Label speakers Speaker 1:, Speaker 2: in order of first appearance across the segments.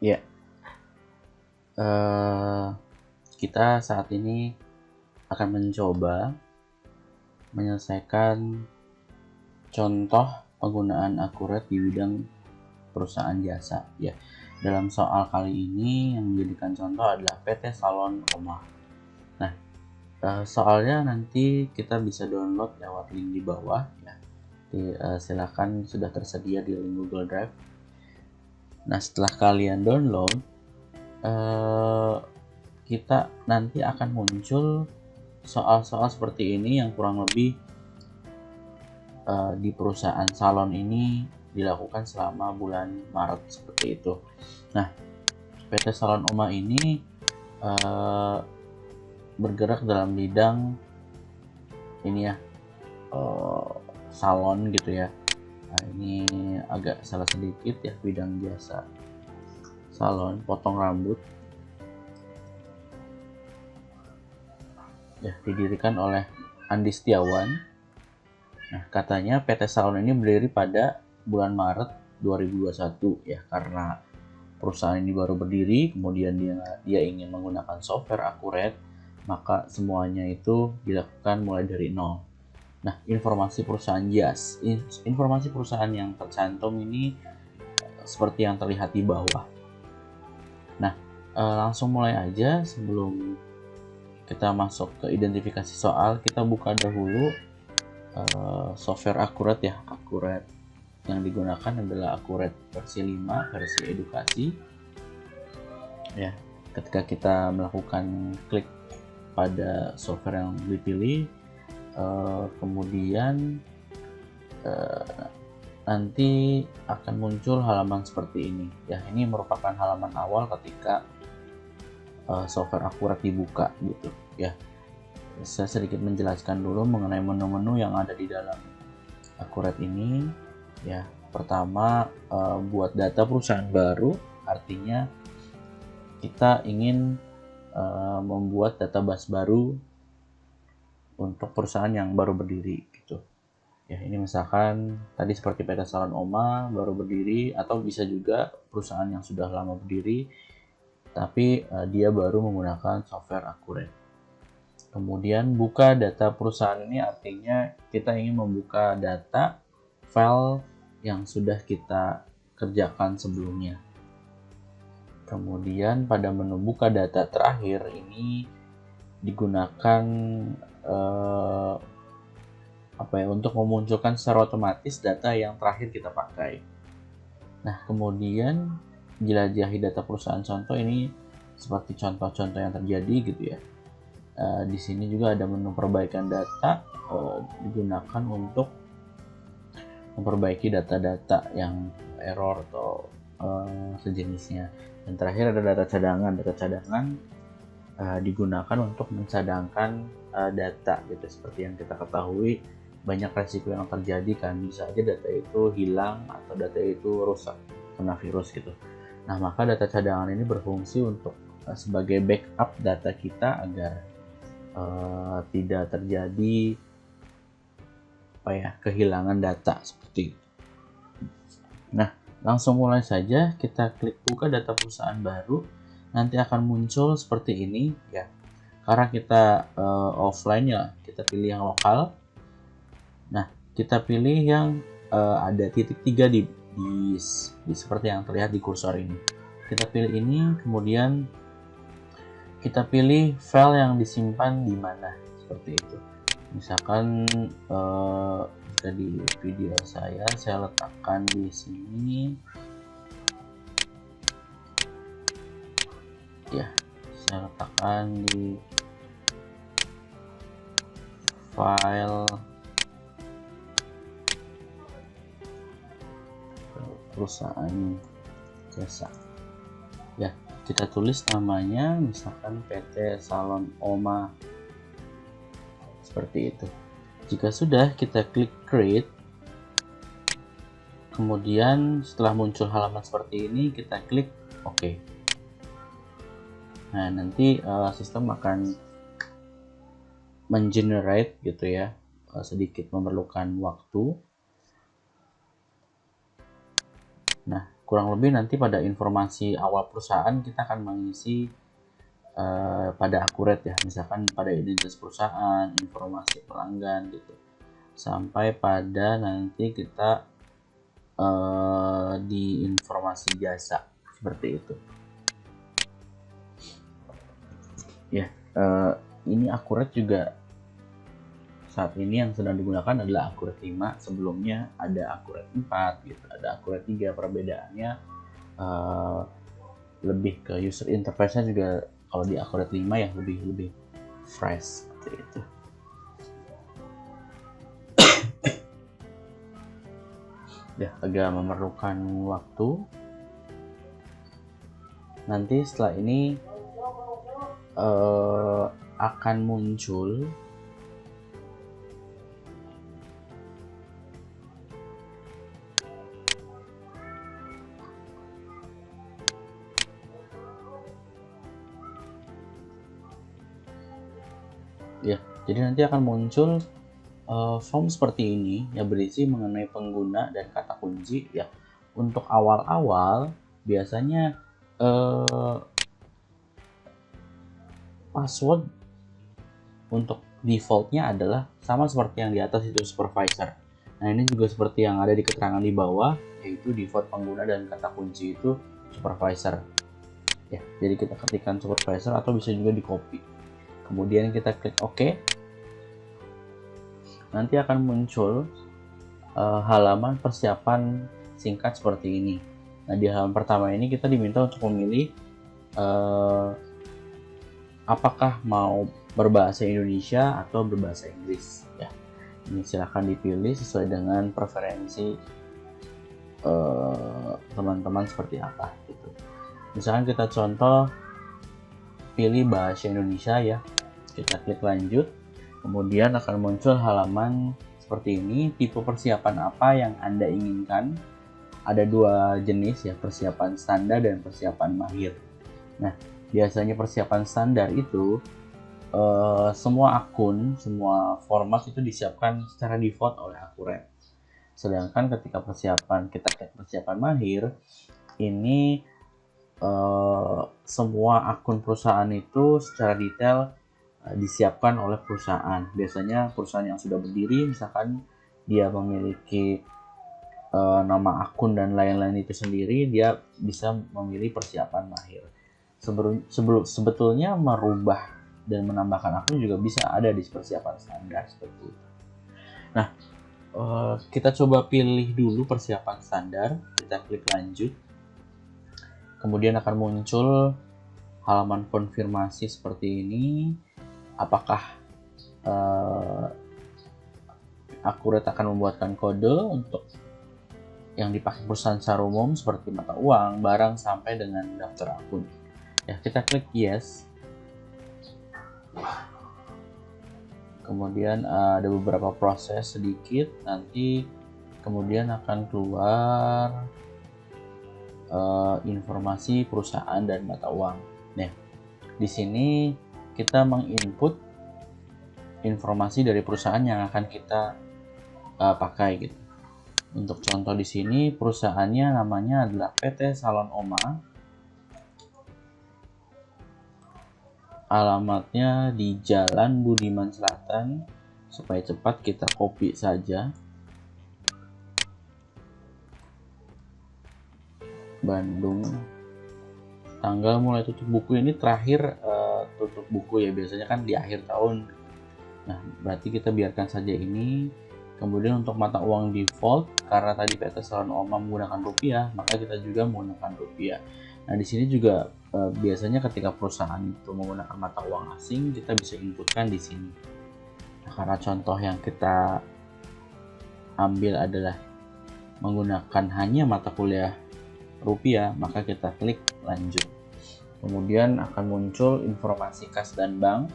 Speaker 1: Ya, eh, kita saat ini akan mencoba menyelesaikan contoh penggunaan akurat di bidang perusahaan jasa. Ya, dalam soal kali ini yang menjadikan contoh adalah PT Salon Oma. Nah, soalnya nanti kita bisa download lewat link di bawah. Ya, silakan, sudah tersedia di link Google Drive. Nah, setelah kalian download, kita nanti akan muncul soal-soal seperti ini yang kurang lebih di perusahaan salon ini dilakukan selama bulan Maret seperti itu. Nah, PT Salon Oma ini bergerak dalam bidang ini ya, salon gitu ya. Nah, ini agak salah sedikit ya, bidang jasa salon potong rambut. Ya, didirikan oleh Andi Setiawan. Nah, katanya PT Salon ini berdiri pada bulan Maret 2021 ya, karena perusahaan ini baru berdiri, kemudian dia ingin menggunakan software akurat, maka semuanya itu dilakukan mulai dari nol. Nah, informasi perusahaan informasi perusahaan yang tercantum ini seperti yang terlihat di bawah. Nah, langsung mulai aja. Sebelum kita masuk ke identifikasi soal, kita buka dahulu software akurat ya. Akurat yang digunakan adalah akurat versi 5, versi edukasi ya. Ketika kita melakukan klik pada software yang dipilih, kemudian nanti akan muncul halaman seperti ini ya. Ini merupakan halaman awal ketika software akurat dibuka gitu ya. Saya sedikit menjelaskan dulu mengenai menu-menu yang ada di dalam akurat ini ya. Pertama, buat data perusahaan baru, artinya kita ingin membuat database baru untuk perusahaan yang baru berdiri gitu ya. Ini misalkan tadi seperti PT Salon Oma baru berdiri, atau bisa juga perusahaan yang sudah lama berdiri tapi dia baru menggunakan software akurat. Kemudian buka data perusahaan ini artinya kita ingin membuka data file yang sudah kita kerjakan sebelumnya. Kemudian pada menu buka data terakhir ini digunakan untuk memunculkan secara otomatis data yang terakhir kita pakai. Nah, kemudian jelajahi data perusahaan contoh ini seperti contoh-contoh yang terjadi gitu ya. Di sini juga ada menu perbaikan data, digunakan untuk memperbaiki data-data yang error atau sejenisnya. Dan terakhir ada data cadangan. Data cadangan digunakan untuk mencadangkan data gitu. Seperti yang kita ketahui, banyak resiko yang terjadi kan, bisa aja data itu hilang atau data itu rusak kena virus gitu. Nah, maka data cadangan ini berfungsi untuk sebagai backup data kita agar tidak terjadi kehilangan data seperti itu. Nah, langsung mulai saja. Kita klik buka data perusahaan baru, nanti akan muncul seperti ini ya. Karena kita offline ya, kita pilih yang lokal. Nah, kita pilih yang ada titik 3 di seperti yang terlihat di kursor ini. Kita pilih ini, kemudian kita pilih file yang disimpan di mana, seperti itu. Misalkan jika di video saya letakkan di sini ya, saya letakkan di file perusahaan jasa ya. Kita tulis namanya misalkan PT Salon Oma seperti itu. Jika sudah, kita klik create. Kemudian setelah muncul halaman seperti ini, kita klik OK. Nah, nanti sistem akan mengenerate gitu ya, sedikit memerlukan waktu. Nah, kurang lebih nanti pada informasi awal perusahaan kita akan mengisi pada akurat ya, misalkan pada identitas perusahaan, informasi pelanggan gitu, sampai pada nanti kita di informasi jasa seperti itu ya. Ini akurat juga saat ini yang sedang digunakan adalah akurat 5, sebelumnya ada akurat 4 gitu, ada akurat 3. Perbedaannya lebih ke user interface-nya juga kalau di akurat 5 ya lebih fresh seperti itu. Ya, agak memerlukan waktu. Nanti setelah ini akan muncul ya, jadi nanti akan muncul form seperti ini ya, berisi mengenai pengguna dan kata kunci ya. Untuk awal-awal biasanya password untuk defaultnya adalah sama seperti yang di atas itu, supervisor. Nah, ini juga seperti yang ada di keterangan di bawah, yaitu default pengguna dan kata kunci itu supervisor ya. Jadi kita ketikkan supervisor atau bisa juga di copy, kemudian kita klik OK. Nanti akan muncul halaman persiapan singkat seperti ini. Nah, di halaman pertama ini kita diminta untuk memilih apakah mau berbahasa Indonesia atau berbahasa Inggris ya. Ini silahkan dipilih sesuai dengan preferensi teman-teman seperti apa gitu. Misalkan kita contoh pilih bahasa Indonesia ya, kita klik lanjut, kemudian akan muncul halaman seperti ini. Tipe persiapan apa yang Anda inginkan? Ada 2 jenis ya, persiapan standar dan persiapan mahir. Nah, biasanya persiapan standar itu semua akun, semua format itu disiapkan secara default oleh Akurat. Sedangkan ketika kita klik persiapan mahir, ini semua akun perusahaan itu secara detail disiapkan oleh perusahaan. Biasanya perusahaan yang sudah berdiri, misalkan dia memiliki nama akun dan lain-lain itu sendiri, dia bisa memilih persiapan mahir. Sebetulnya merubah dan menambahkan akun juga bisa ada di persiapan standar seperti itu. Nah, kita coba pilih dulu persiapan standar, kita klik lanjut, kemudian akan muncul halaman konfirmasi seperti ini. Apakah Akurat akan membuatkan kode untuk yang dipakai perusahaan secara umum seperti mata uang, barang, sampai dengan daftar akun ya. Kita klik yes, kemudian ada beberapa proses sedikit, nanti kemudian akan keluar informasi perusahaan dan mata uang. Nah, di sini kita menginput informasi dari perusahaan yang akan kita pakai gitu. Untuk contoh di sini perusahaannya namanya adalah PT Salon Oma. Alamatnya di Jalan Budiman Selatan. Supaya cepat kita copy saja. Bandung. Tanggal mulai tutup buku ini terakhir tutup buku ya, biasanya kan di akhir tahun. Nah, berarti kita biarkan saja ini. Kemudian untuk mata uang default, karena tadi PT Salon Oma menggunakan rupiah, maka kita juga menggunakan rupiah. Nah, di sini juga biasanya ketika perusahaan itu menggunakan mata uang asing, kita bisa inputkan di sini. Nah, karena contoh yang kita ambil adalah menggunakan hanya mata kuliah rupiah, maka kita klik lanjut. Kemudian akan muncul informasi kas dan bank.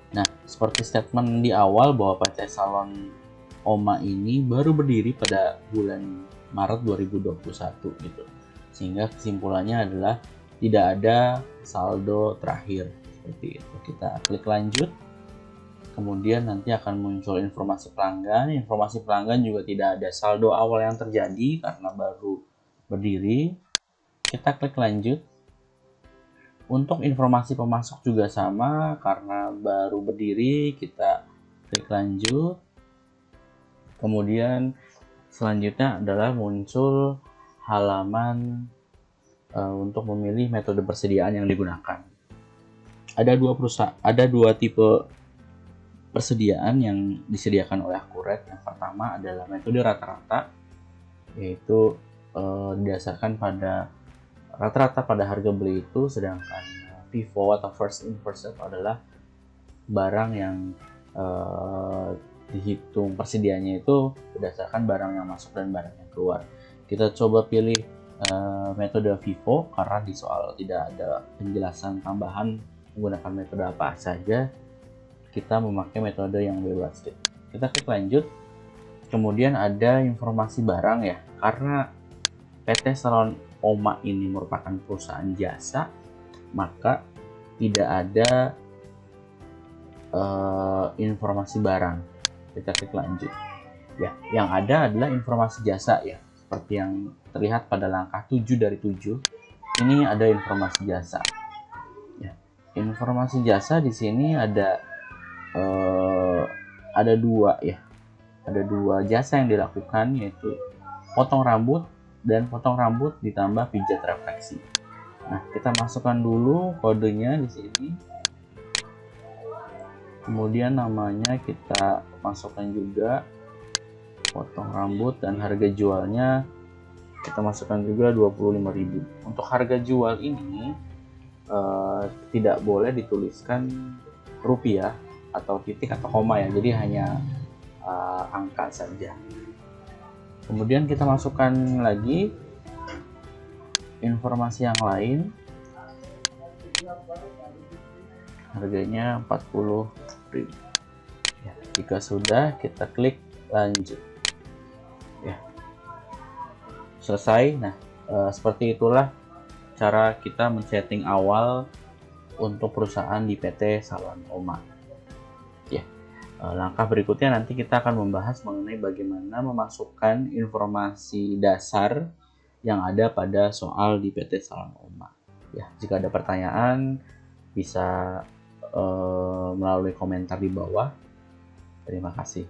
Speaker 1: Nah, seperti statement di awal bahwa PT Salon Oma ini baru berdiri pada bulan Maret 2021 gitu. Sehingga kesimpulannya adalah tidak ada saldo terakhir seperti itu. Kita klik lanjut. Kemudian nanti akan muncul informasi pelanggan. Informasi pelanggan juga tidak ada saldo awal yang terjadi karena baru berdiri, kita klik lanjut. Untuk informasi pemasok juga sama, karena baru berdiri kita klik lanjut. Kemudian selanjutnya adalah muncul halaman untuk memilih metode persediaan yang digunakan. Ada dua tipe persediaan yang disediakan oleh Akuret. Yang pertama adalah metode rata-rata, yaitu didasarkan pada rata-rata pada harga beli itu, sedangkan FIFO atau first in first out adalah barang yang dihitung persediaannya itu berdasarkan barang yang masuk dan barang yang keluar. Kita coba pilih metode FIFO karena di soal tidak ada penjelasan tambahan menggunakan metode apa saja. Kita memakai metode yang bebas. Kita klik lanjut. Kemudian ada informasi barang ya, karena PT Salon Oma ini merupakan perusahaan jasa, maka tidak ada informasi barang. Kita klik lanjut. Ya, yang ada adalah informasi jasa ya, seperti yang terlihat pada langkah 7 dari 7. Ini ada informasi jasa. Ya, informasi jasa di sini ada dua ya. Ada dua jasa yang dilakukan, yaitu potong rambut dan potong rambut ditambah pijat refleksi. Nah, kita masukkan dulu kodenya di sini. Kemudian namanya kita masukkan juga, potong rambut, dan harga jualnya kita masukkan juga 25.000. Untuk harga jual ini tidak boleh dituliskan rupiah atau titik atau koma ya, jadi hanya angka saja. Kemudian kita masukkan lagi informasi yang lain, harganya 40.000 ya. Jika sudah, kita klik lanjut ya, selesai. Nah, seperti itulah cara kita men-setting awal untuk perusahaan di PT Salon Oma ya. Langkah berikutnya nanti kita akan membahas mengenai bagaimana memasukkan informasi dasar yang ada pada soal di PT Salon Oma ya. Jika ada pertanyaan bisa melalui komentar di bawah. Terima kasih.